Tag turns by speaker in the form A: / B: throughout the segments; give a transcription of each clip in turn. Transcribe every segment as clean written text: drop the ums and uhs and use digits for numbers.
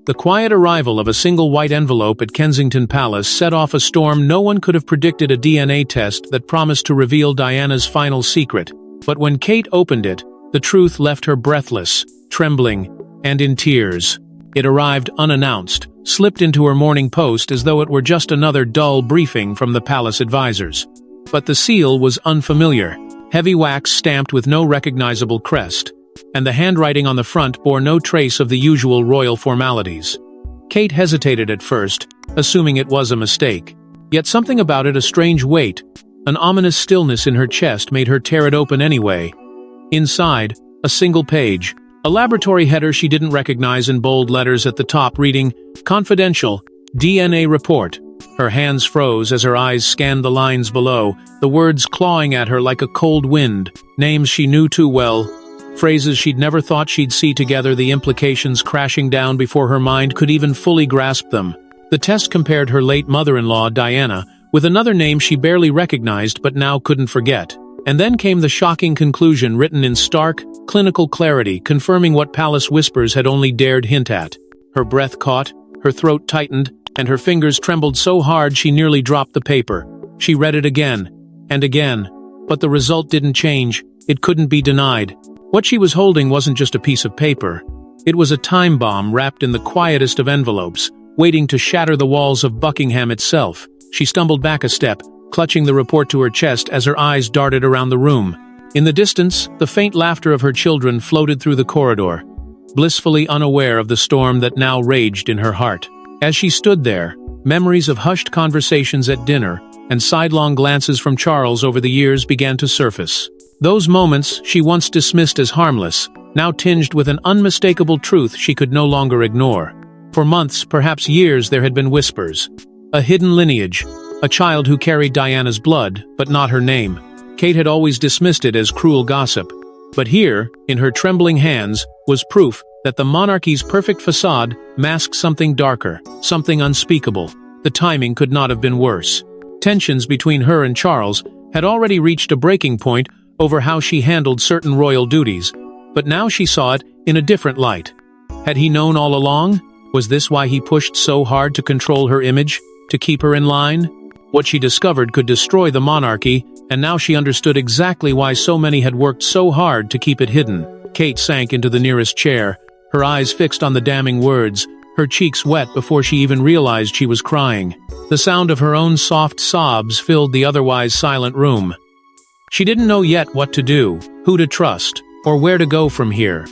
A: The quiet arrival of a single white envelope at Kensington Palace set off a storm. No one could have predicted a DNA test that promised to reveal Diana's final secret. But when Kate opened it, the truth left her breathless, trembling, and in tears. It arrived unannounced, slipped into her morning post as though it were just another dull briefing from the palace advisors. But the seal was unfamiliar, heavy wax stamped with no recognizable crest, and the handwriting on the front bore no trace of the usual royal formalities. Kate hesitated at first, assuming it was a mistake. Yet something about it, a strange weight, an ominous stillness in her chest, made her tear it open anyway. Inside, a single page, a laboratory header she didn't recognize in bold letters at the top reading, "Confidential, DNA report." Her hands froze as her eyes scanned the lines below, the words clawing at her like a cold wind, names she knew too well, phrases she'd never thought she'd see together, the implications crashing down before her mind could even fully grasp them. The test compared her late mother-in-law, Diana, with another name she barely recognized but now couldn't forget. And then came the shocking conclusion, written in stark, clinical clarity, confirming what palace whispers had only dared hint at. Her breath caught, her throat tightened, and her fingers trembled so hard she nearly dropped the paper. She read it again, and again, but the result didn't change. It couldn't be denied. What she was holding wasn't just a piece of paper. It was a time bomb wrapped in the quietest of envelopes, waiting to shatter the walls of Buckingham itself. She stumbled back a step, clutching the report to her chest as her eyes darted around the room. In the distance, the faint laughter of her children floated through the corridor, blissfully unaware of the storm that now raged in her heart. As she stood there, memories of hushed conversations at dinner and sidelong glances from Charles over the years began to surface. Those moments she once dismissed as harmless, now tinged with an unmistakable truth she could no longer ignore. For months, perhaps years, there had been whispers. A hidden lineage, a child who carried Diana's blood, but not her name. Kate had always dismissed it as cruel gossip. But here, in her trembling hands, was proof that the monarchy's perfect facade masked something darker, something unspeakable. The timing could not have been worse. Tensions between her and Charles had already reached a breaking point over how she handled certain royal duties, but now she saw it in a different light. Had he known all along? Was this why he pushed so hard to control her image, to keep her in line? What she discovered could destroy the monarchy, and now she understood exactly why so many had worked so hard to keep it hidden. Kate sank into the nearest chair, her eyes fixed on the damning words, her cheeks wet before she even realized she was crying. The sound of her own soft sobs filled the otherwise silent room. She didn't know yet what to do, who to trust, or where to go from here.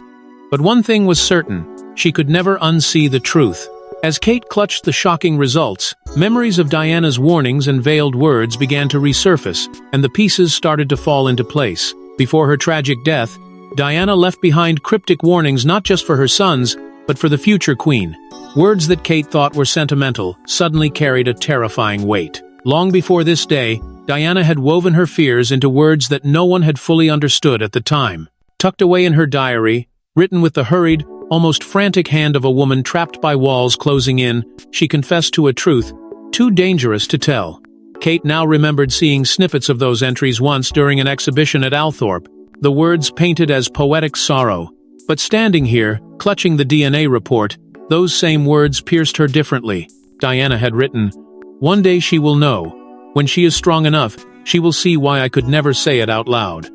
A: But one thing was certain, she could never unsee the truth. As Kate clutched the shocking results, memories of Diana's warnings and veiled words began to resurface, and the pieces started to fall into place. Before her tragic death, Diana left behind cryptic warnings not just for her sons, but for the future queen. Words that Kate thought were sentimental suddenly carried a terrifying weight. Long before this day, Diana had woven her fears into words that no one had fully understood at the time. Tucked away in her diary, written with the hurried, almost frantic hand of a woman trapped by walls closing in, she confessed to a truth too dangerous to tell. Kate now remembered seeing snippets of those entries once during an exhibition at Althorpe, the words painted as poetic sorrow. But standing here, clutching the DNA report, those same words pierced her differently. Diana had written, "One day she will know. When she is strong enough, she will see why I could never say it out loud."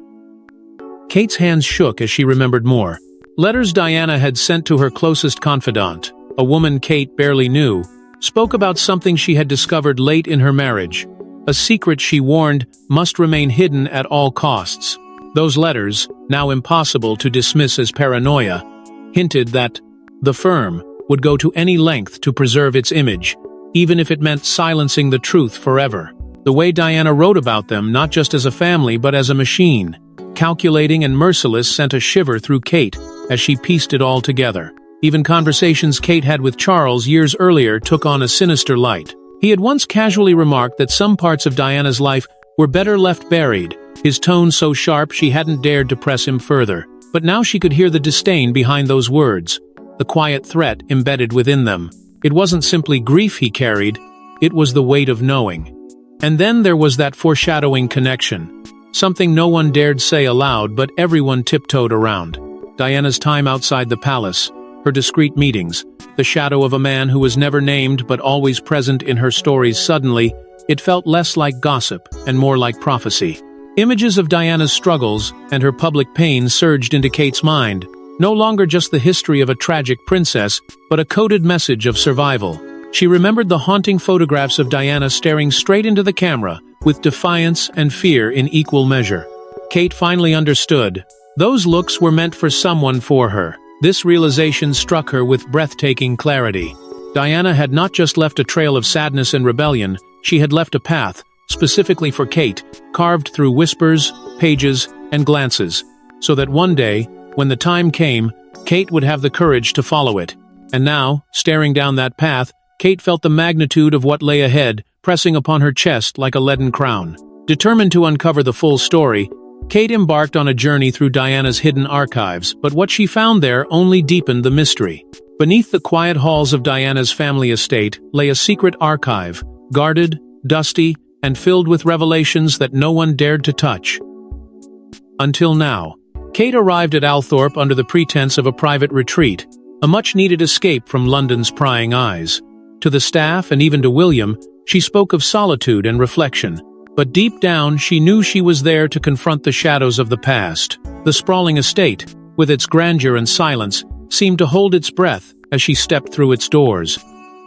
A: Kate's hands shook as she remembered more. Letters Diana had sent to her closest confidant, a woman Kate barely knew, spoke about something she had discovered late in her marriage. A secret she warned must remain hidden at all costs. Those letters, now impossible to dismiss as paranoia, hinted that the firm would go to any length to preserve its image, even if it meant silencing the truth forever. The way Diana wrote about them, not just as a family but as a machine, calculating and merciless, sent a shiver through Kate as she pieced it all together. Even conversations Kate had with Charles years earlier took on a sinister light. He had once casually remarked that some parts of Diana's life were better left buried, his tone so sharp she hadn't dared to press him further. But now she could hear the disdain behind those words, the quiet threat embedded within them. It wasn't simply grief he carried, it was the weight of knowing. And then there was that foreshadowing connection. Something no one dared say aloud, but everyone tiptoed around. Diana's time outside the palace, her discreet meetings, the shadow of a man who was never named but always present in her stories. Suddenly, it felt less like gossip and more like prophecy. Images of Diana's struggles and her public pain surged into Kate's mind, no longer just the history of a tragic princess, but a coded message of survival. She remembered the haunting photographs of Diana staring straight into the camera, with defiance and fear in equal measure. Kate finally understood. Those looks were meant for someone for her. This realization struck her with breathtaking clarity. Diana had not just left a trail of sadness and rebellion, she had left a path, specifically for Kate, carved through whispers, pages, and glances, so that one day, when the time came, Kate would have the courage to follow it. And now, staring down that path, Kate felt the magnitude of what lay ahead, pressing upon her chest like a leaden crown. Determined to uncover the full story, Kate embarked on a journey through Diana's hidden archives, but what she found there only deepened the mystery. Beneath the quiet halls of Diana's family estate lay a secret archive, guarded, dusty, and filled with revelations that no one dared to touch. Until now, Kate arrived at Althorpe under the pretense of a private retreat, a much-needed escape from London's prying eyes. To the staff and even to William, she spoke of solitude and reflection. But deep down, she knew she was there to confront the shadows of the past. The sprawling estate, with its grandeur and silence, seemed to hold its breath as she stepped through its doors.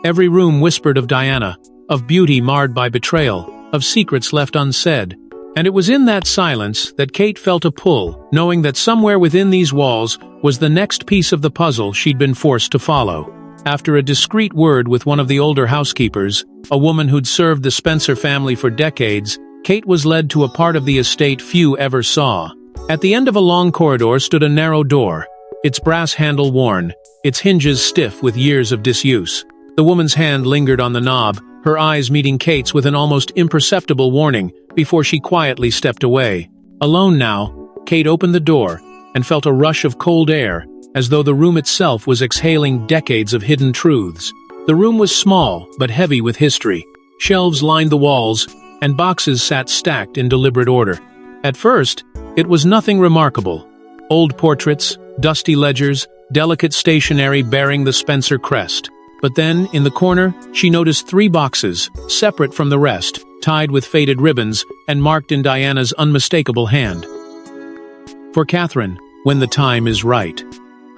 A: Every room whispered of Diana, of beauty marred by betrayal, of secrets left unsaid. And it was in that silence that Kate felt a pull, knowing that somewhere within these walls was the next piece of the puzzle she'd been forced to follow. After a discreet word with one of the older housekeepers, a woman who'd served the Spencer family for decades, Kate was led to a part of the estate few ever saw. At the end of a long corridor stood a narrow door, its brass handle worn, its hinges stiff with years of disuse. The woman's hand lingered on the knob, her eyes meeting Kate's with an almost imperceptible warning, before she quietly stepped away. Alone now, Kate opened the door, and felt a rush of cold air, as though the room itself was exhaling decades of hidden truths. The room was small, but heavy with history. Shelves lined the walls, and boxes sat stacked in deliberate order. At first, it was nothing remarkable. Old portraits, dusty ledgers, delicate stationery bearing the Spencer crest. But then, in the corner, she noticed 3 boxes, separate from the rest, tied with faded ribbons, and marked in Diana's unmistakable hand. For Catherine, when the time is right.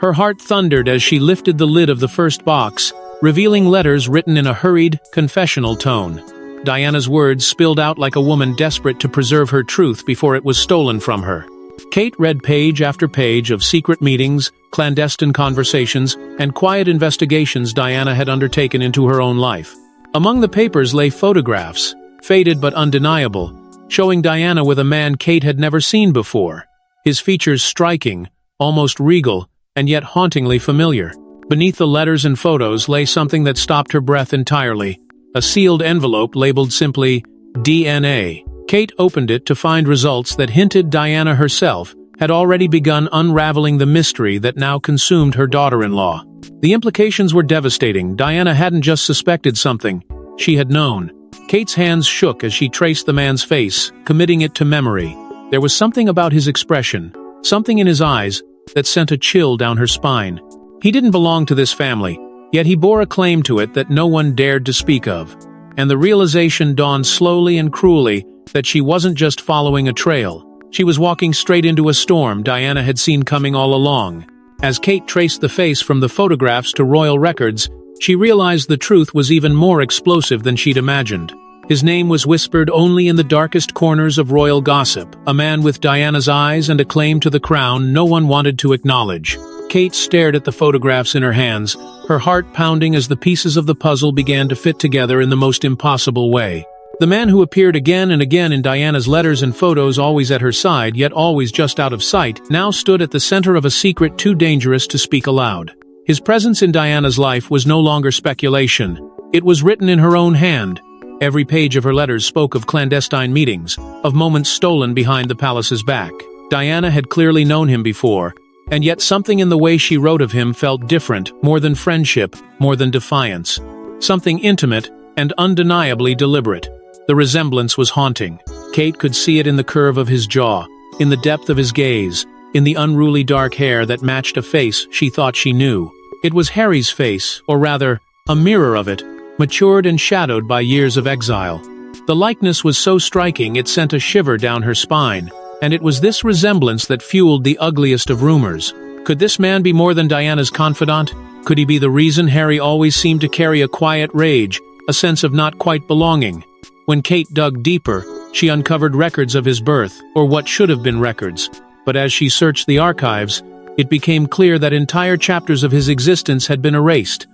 A: Her heart thundered as she lifted the lid of the first box, revealing letters written in a hurried, confessional tone. Diana's words spilled out like a woman desperate to preserve her truth before it was stolen from her. Kate read page after page of secret meetings, clandestine conversations, and quiet investigations Diana had undertaken into her own life. Among the papers lay photographs, faded but undeniable, showing Diana with a man Kate had never seen before. His features striking, almost regal, and yet hauntingly familiar. Beneath the letters and photos lay something that stopped her breath entirely. A sealed envelope labeled simply, DNA. Kate opened it to find results that hinted Diana herself had already begun unraveling the mystery that now consumed her daughter-in-law. The implications were devastating. Diana hadn't just suspected something, she had known. Kate's hands shook as she traced the man's face, committing it to memory. There was something about his expression, something in his eyes, that sent a chill down her spine. He didn't belong to this family, yet he bore a claim to it that no one dared to speak of. And the realization dawned slowly and cruelly that she wasn't just following a trail. She was walking straight into a storm Diana had seen coming all along. As Kate traced the face from the photographs to royal records, she realized the truth was even more explosive than she'd imagined. His name was whispered only in the darkest corners of royal gossip, a man with Diana's eyes and a claim to the crown no one wanted to acknowledge. Kate stared at the photographs in her hands, her heart pounding as the pieces of the puzzle began to fit together in the most impossible way. The man who appeared again and again in Diana's letters and photos, always at her side yet always just out of sight, now stood at the center of a secret too dangerous to speak aloud. His presence in Diana's life was no longer speculation. It was written in her own hand. Every page of her letters spoke of clandestine meetings, of moments stolen behind the palace's back. Diana had clearly known him before, and yet something in the way she wrote of him felt different, more than friendship, more than defiance. Something intimate and undeniably deliberate. The resemblance was haunting. Kate could see it in the curve of his jaw, in the depth of his gaze, in the unruly dark hair that matched a face she thought she knew. It was Harry's face, or rather, a mirror of it, matured and shadowed by years of exile. The likeness was so striking it sent a shiver down her spine, and it was this resemblance that fueled the ugliest of rumors. Could this man be more than Diana's confidant? Could he be the reason Harry always seemed to carry a quiet rage, a sense of not quite belonging? When Kate dug deeper, she uncovered records of his birth, or what should have been records. But as she searched the archives, it became clear that entire chapters of his existence had been erased.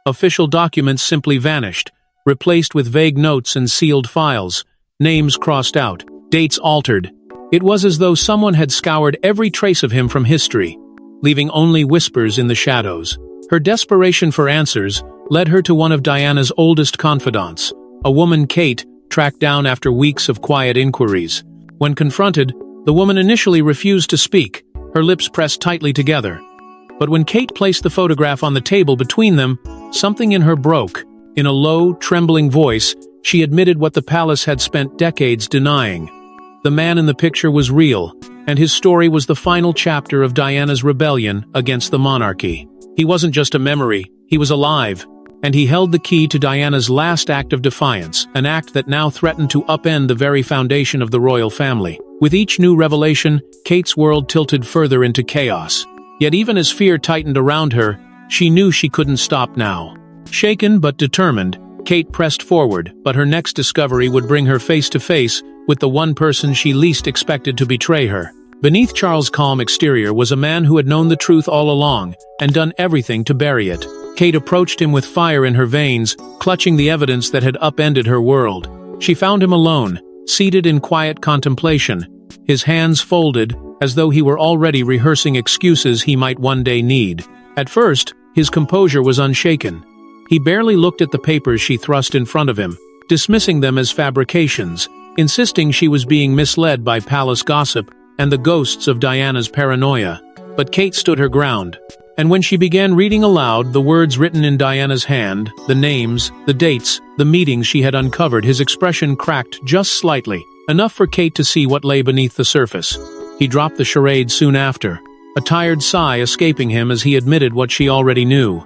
A: Official documents simply vanished, replaced with vague notes and sealed files, names crossed out, dates altered. It was as though someone had scoured every trace of him from history, leaving only whispers in the shadows. Her desperation for answers led her to one of Diana's oldest confidants, a woman Kate tracked down after weeks of quiet inquiries. When confronted, the woman initially refused to speak, her lips pressed tightly together. But when Kate placed the photograph on the table between them, something in her broke. In a low, trembling voice, she admitted what the palace had spent decades denying. The man in the picture was real, and his story was the final chapter of Diana's rebellion against the monarchy. He wasn't just a memory, he was alive, and he held the key to Diana's last act of defiance, an act that now threatened to upend the very foundation of the royal family. With each new revelation, Kate's world tilted further into chaos. Yet even as fear tightened around her, she knew she couldn't stop now. Shaken but determined, Kate pressed forward, but her next discovery would bring her face to face with the one person she least expected to betray her. Beneath Charles' calm exterior was a man who had known the truth all along, and done everything to bury it. Kate approached him with fire in her veins, clutching the evidence that had upended her world. She found him alone, seated in quiet contemplation, his hands folded, as though he were already rehearsing excuses he might one day need. At first, his composure was unshaken. He barely looked at the papers she thrust in front of him, dismissing them as fabrications, insisting she was being misled by palace gossip and the ghosts of Diana's paranoia. But Kate stood her ground, and when she began reading aloud the words written in Diana's hand, the names, the dates, the meetings she had uncovered, his expression cracked just slightly, enough for Kate to see what lay beneath the surface. He dropped the charade soon after, a tired sigh escaping him as he admitted what she already knew.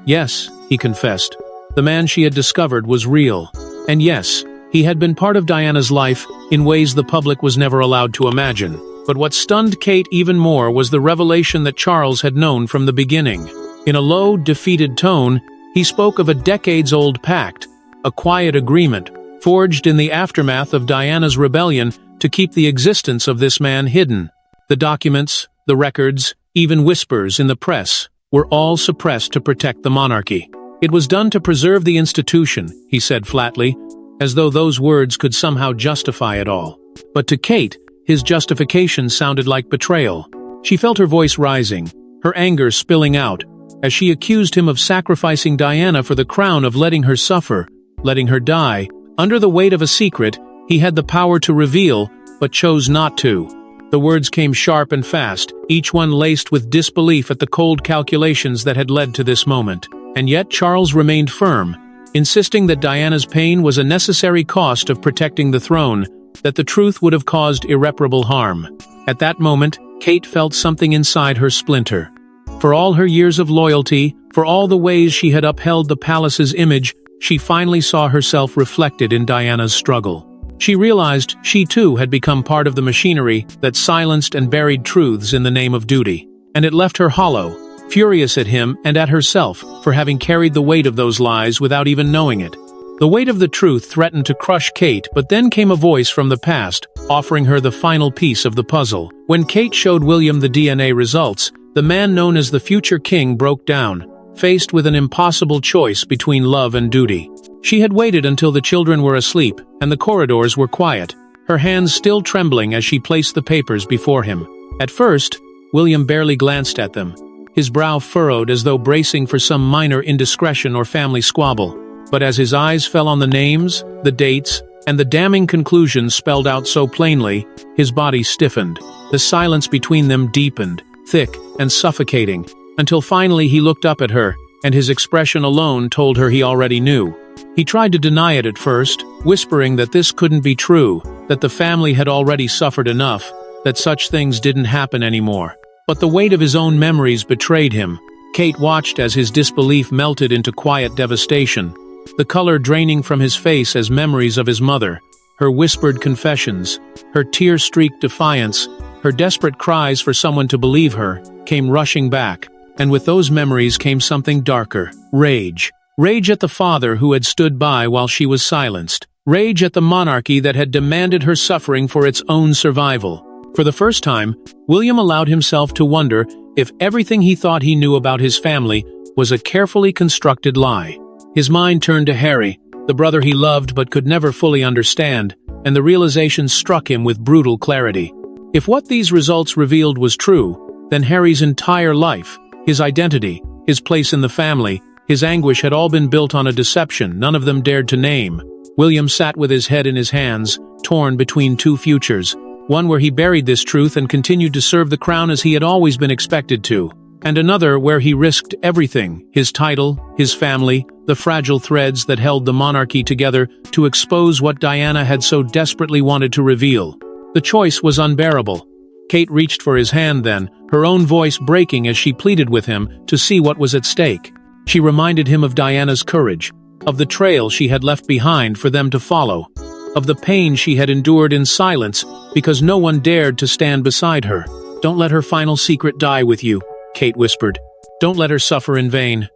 A: Yes, he confessed, the man she had discovered was real. And yes, he had been part of Diana's life in ways the public was never allowed to imagine. But what stunned Kate even more was the revelation that Charles had known from the beginning. In a low, defeated tone, he spoke of a decades-old pact, a quiet agreement, forged in the aftermath of Diana's rebellion to keep the existence of this man hidden. The documents, the records, even whispers in the press, were all suppressed to protect the monarchy. It was done to preserve the institution, he said flatly, as though those words could somehow justify it all. But to Kate, his justification sounded like betrayal. She felt her voice rising, her anger spilling out, as she accused him of sacrificing Diana for the crown, of letting her suffer, letting her die. Under the weight of a secret he had the power to reveal, but chose not to. The words came sharp and fast, each one laced with disbelief at the cold calculations that had led to this moment. And yet Charles remained firm, insisting that Diana's pain was a necessary cost of protecting the throne, that the truth would have caused irreparable harm. At that moment, Kate felt something inside her splinter. For all her years of loyalty, for all the ways she had upheld the palace's image, she finally saw herself reflected in Diana's struggle. She realized she too had become part of the machinery that silenced and buried truths in the name of duty. And it left her hollow, furious at him and at herself for having carried the weight of those lies without even knowing it. The weight of the truth threatened to crush Kate, but then came a voice from the past, offering her the final piece of the puzzle. When Kate showed William the DNA results, the man known as the future king broke down, faced with an impossible choice between love and duty. She had waited until the children were asleep, and the corridors were quiet, her hands still trembling as she placed the papers before him. At first, William barely glanced at them, his brow furrowed as though bracing for some minor indiscretion or family squabble. But as his eyes fell on the names, the dates, and the damning conclusions spelled out so plainly, his body stiffened. The silence between them deepened, thick and suffocating, until finally he looked up at her, and his expression alone told her he already knew. He tried to deny it at first, whispering that this couldn't be true, that the family had already suffered enough, that such things didn't happen anymore. But the weight of his own memories betrayed him, Kate watched as his disbelief melted into quiet devastation, the color draining from his face as memories of his mother, her whispered confessions, her tear-streaked defiance, her desperate cries for someone to believe her, came rushing back, and with those memories came something darker: rage. Rage at the father who had stood by while she was silenced. Rage at the monarchy that had demanded her suffering for its own survival. For the first time, William allowed himself to wonder if everything he thought he knew about his family was a carefully constructed lie. His mind turned to Harry, the brother he loved but could never fully understand, and the realization struck him with brutal clarity. If what these results revealed was true, then Harry's entire life, his identity, his place in the family, his anguish had all been built on a deception none of them dared to name. William sat with his head in his hands, torn between two futures, one where he buried this truth and continued to serve the crown as he had always been expected to, and another where he risked everything, his title, his family, the fragile threads that held the monarchy together, to expose what Diana had so desperately wanted to reveal. The choice was unbearable. Kate reached for his hand then, her own voice breaking as she pleaded with him to see what was at stake. She reminded him of Diana's courage, of the trail she had left behind for them to follow, of the pain she had endured in silence because no one dared to stand beside her. "Don't let her final secret die with you," Kate whispered. "Don't let her suffer in vain."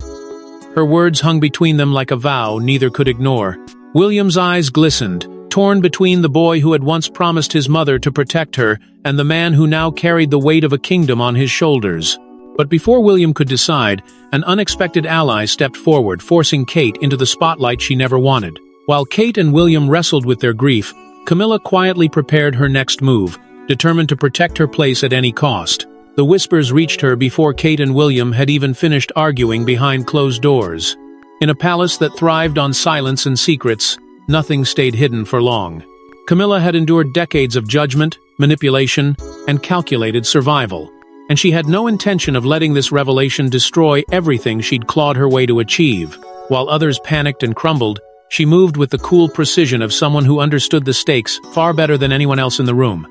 A: Her words hung between them like a vow neither could ignore. William's eyes glistened, torn between the boy who had once promised his mother to protect her and the man who now carried the weight of a kingdom on his shoulders. But before William could decide, an unexpected ally stepped forward, forcing Kate into the spotlight she never wanted. While Kate and William wrestled with their grief, Camilla quietly prepared her next move, determined to protect her place at any cost. The whispers reached her before Kate and William had even finished arguing behind closed doors. In a palace that thrived on silence and secrets, nothing stayed hidden for long. Camilla had endured decades of judgment, manipulation, and calculated survival, and she had no intention of letting this revelation destroy everything she'd clawed her way to achieve. While others panicked and crumbled, she moved with the cool precision of someone who understood the stakes far better than anyone else in the room.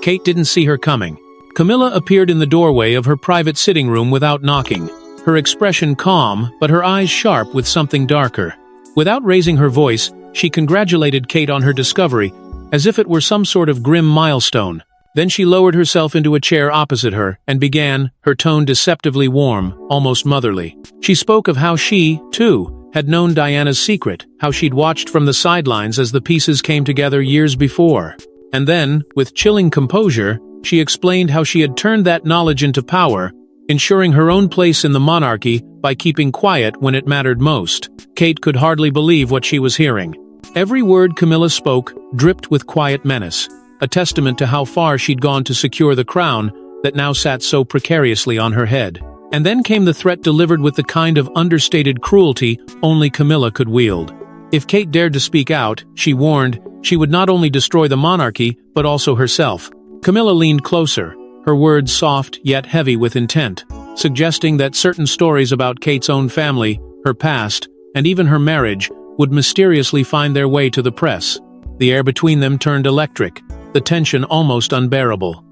A: Kate didn't see her coming. Camilla appeared in the doorway of her private sitting room without knocking, her expression calm, but her eyes sharp with something darker. Without raising her voice, she congratulated Kate on her discovery, as if it were some sort of grim milestone. Then she lowered herself into a chair opposite her and began, her tone deceptively warm, almost motherly. She spoke of how she, too, had known Diana's secret, how she'd watched from the sidelines as the pieces came together years before. And then, with chilling composure, she explained how she had turned that knowledge into power, ensuring her own place in the monarchy by keeping quiet when it mattered most. Kate could hardly believe what she was hearing. Every word Camilla spoke dripped with quiet menace, a testament to how far she'd gone to secure the crown that now sat so precariously on her head. And then came the threat delivered with the kind of understated cruelty only Camilla could wield. If Kate dared to speak out, she warned, she would not only destroy the monarchy, but also herself. Camilla leaned closer, her words soft yet heavy with intent, suggesting that certain stories about Kate's own family, her past, and even her marriage, would mysteriously find their way to the press. The air between them turned electric, the tension almost unbearable.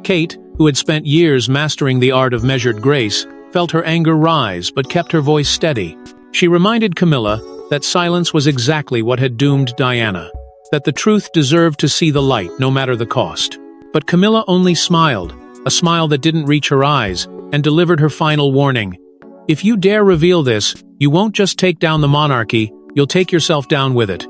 A: Kate, who had spent years mastering the art of measured grace, felt her anger rise but kept her voice steady. She reminded Camilla that silence was exactly what had doomed Diana, that the truth deserved to see the light no matter the cost. But Camilla only smiled, a smile that didn't reach her eyes, and delivered her final warning. "If you dare reveal this, you won't just take down the monarchy, you'll take yourself down with it."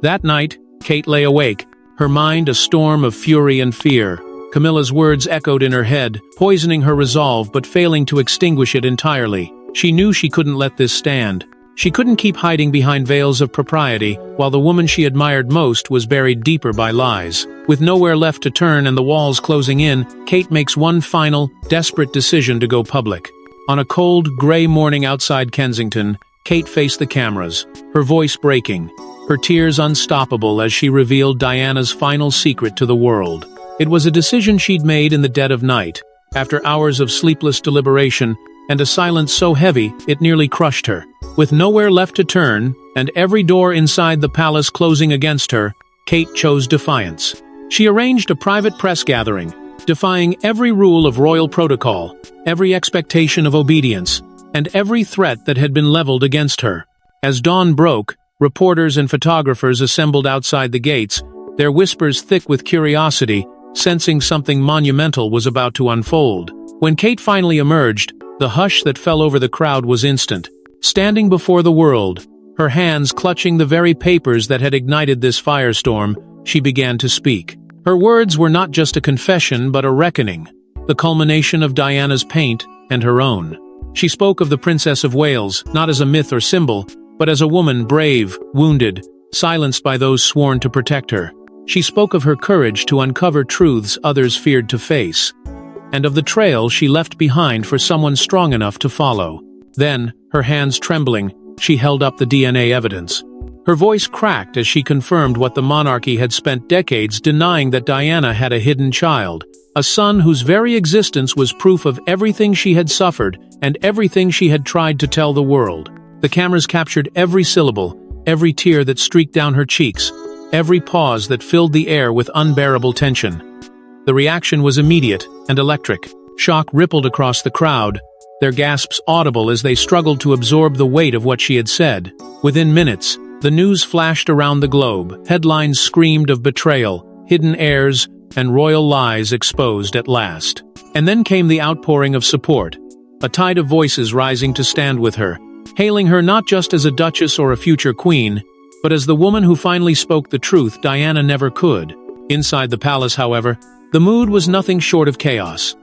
A: That night, Kate lay awake, her mind a storm of fury and fear. Camilla's words echoed in her head, poisoning her resolve but failing to extinguish it entirely. She knew she couldn't let this stand. She couldn't keep hiding behind veils of propriety, while the woman she admired most was buried deeper by lies. With nowhere left to turn and the walls closing in, Kate makes one final, desperate decision to go public. On a cold, gray morning outside Kensington, Kate faced the cameras, her voice breaking, her tears unstoppable as she revealed Diana's final secret to the world. It was a decision she'd made in the dead of night, after hours of sleepless deliberation, and a silence so heavy it nearly crushed her. With nowhere left to turn, and every door inside the palace closing against her, Kate chose defiance. She arranged a private press gathering, defying every rule of royal protocol, every expectation of obedience, and every threat that had been leveled against her. As dawn broke, reporters and photographers assembled outside the gates, their whispers thick with curiosity, sensing something monumental was about to unfold. When Kate finally emerged, the hush that fell over the crowd was instant. Standing before the world, her hands clutching the very papers that had ignited this firestorm, she began to speak. Her words were not just a confession but a reckoning, the culmination of Diana's pain and her own. She spoke of the Princess of Wales, not as a myth or symbol, but as a woman brave, wounded, silenced by those sworn to protect her. She spoke of her courage to uncover truths others feared to face, and of the trail she left behind for someone strong enough to follow. Then, her hands trembling, she held up the DNA evidence. Her voice cracked as she confirmed what the monarchy had spent decades denying, that Diana had a hidden child, a son whose very existence was proof of everything she had suffered and everything she had tried to tell the world. The cameras captured every syllable, every tear that streaked down her cheeks, every pause that filled the air with unbearable tension. The reaction was immediate and electric. Shock rippled across the crowd, their gasps audible as they struggled to absorb the weight of what she had said. Within minutes, the news flashed around the globe. Headlines screamed of betrayal, hidden heirs, and royal lies exposed at last. And then came the outpouring of support, a tide of voices rising to stand with her, hailing her not just as a duchess or a future queen, but as the woman who finally spoke the truth Diana never could. Inside the palace, however, the mood was nothing short of chaos.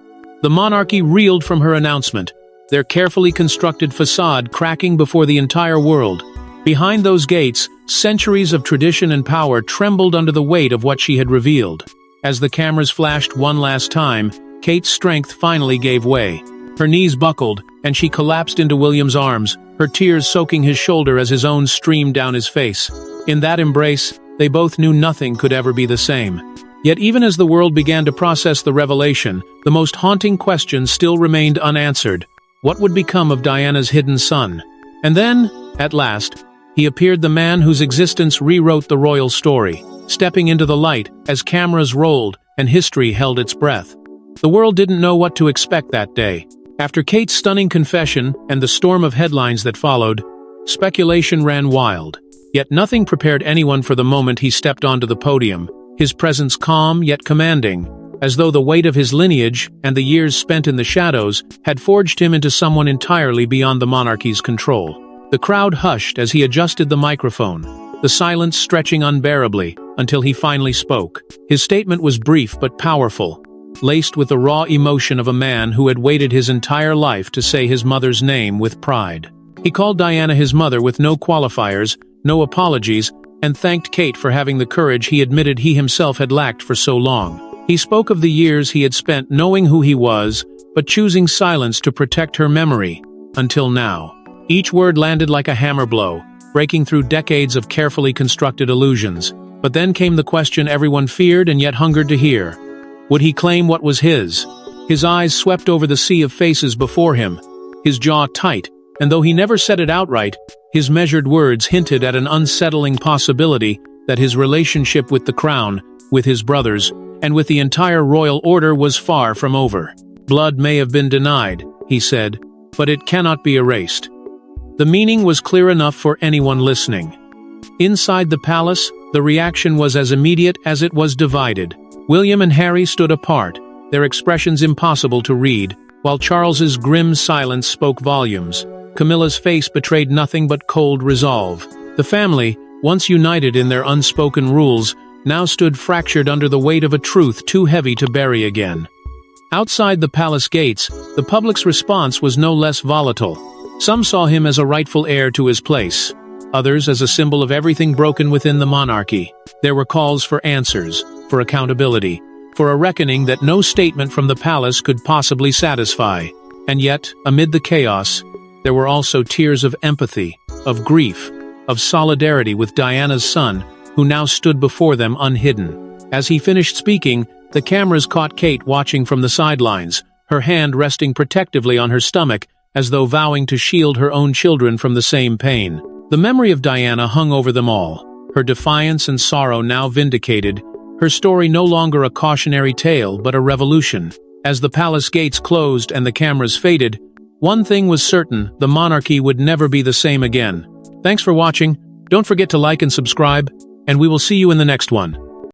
A: The monarchy reeled from her announcement, their carefully constructed facade cracking before the entire world. Behind those gates, centuries of tradition and power trembled under the weight of what she had revealed. As the cameras flashed one last time, Kate's strength finally gave way. Her knees buckled, and she collapsed into William's arms, her tears soaking his shoulder as his own streamed down his face. In that embrace, they both knew nothing could ever be the same. Yet even as the world began to process the revelation, the most haunting question still remained unanswered. What would become of Diana's hidden son? And then, at last, he appeared, the man whose existence rewrote the royal story, stepping into the light as cameras rolled and history held its breath. The world didn't know what to expect that day. After Kate's stunning confession and the storm of headlines that followed, speculation ran wild. Yet nothing prepared anyone for the moment he stepped onto the podium, his presence calm yet commanding, as though the weight of his lineage and the years spent in the shadows had forged him into someone entirely beyond the monarchy's control. The crowd hushed as he adjusted the microphone, the silence stretching unbearably, until he finally spoke. His statement was brief but powerful, laced with the raw emotion of a man who had waited his entire life to say his mother's name with pride. He called Diana his mother with no qualifiers, no apologies, and thanked Kate for having the courage he admitted he himself had lacked for so long. He spoke of the years he had spent knowing who he was, but choosing silence to protect her memory, until now. Each word landed like a hammer blow, breaking through decades of carefully constructed illusions. But then came the question everyone feared and yet hungered to hear. Would he claim what was his? His eyes swept over the sea of faces before him, his jaw tight, and though he never said it outright, his measured words hinted at an unsettling possibility that his relationship with the crown, with his brothers, and with the entire royal order was far from over. Blood may have been denied, he said, but it cannot be erased. The meaning was clear enough for anyone listening. Inside the palace, the reaction was as immediate as it was divided. William and Harry stood apart, their expressions impossible to read, while Charles's grim silence spoke volumes. Camilla's face betrayed nothing but cold resolve. The family, once united in their unspoken rules, now stood fractured under the weight of a truth too heavy to bury again. Outside the palace gates, the public's response was no less volatile. Some saw him as a rightful heir to his place, others as a symbol of everything broken within the monarchy. There were calls for answers, for accountability, for a reckoning that no statement from the palace could possibly satisfy. And yet, amid the chaos, there were also tears of empathy, of grief, of solidarity with Diana's son, who now stood before them unhidden. As he finished speaking, the cameras caught Kate watching from the sidelines, her hand resting protectively on her stomach, as though vowing to shield her own children from the same pain. The memory of Diana hung over them all, her defiance and sorrow now vindicated, her story no longer a cautionary tale but a revolution. As the palace gates closed and the cameras faded, one thing was certain: the monarchy would never be the same again. Thanks for watching. Don't forget to like and subscribe, and we will see you in the next one.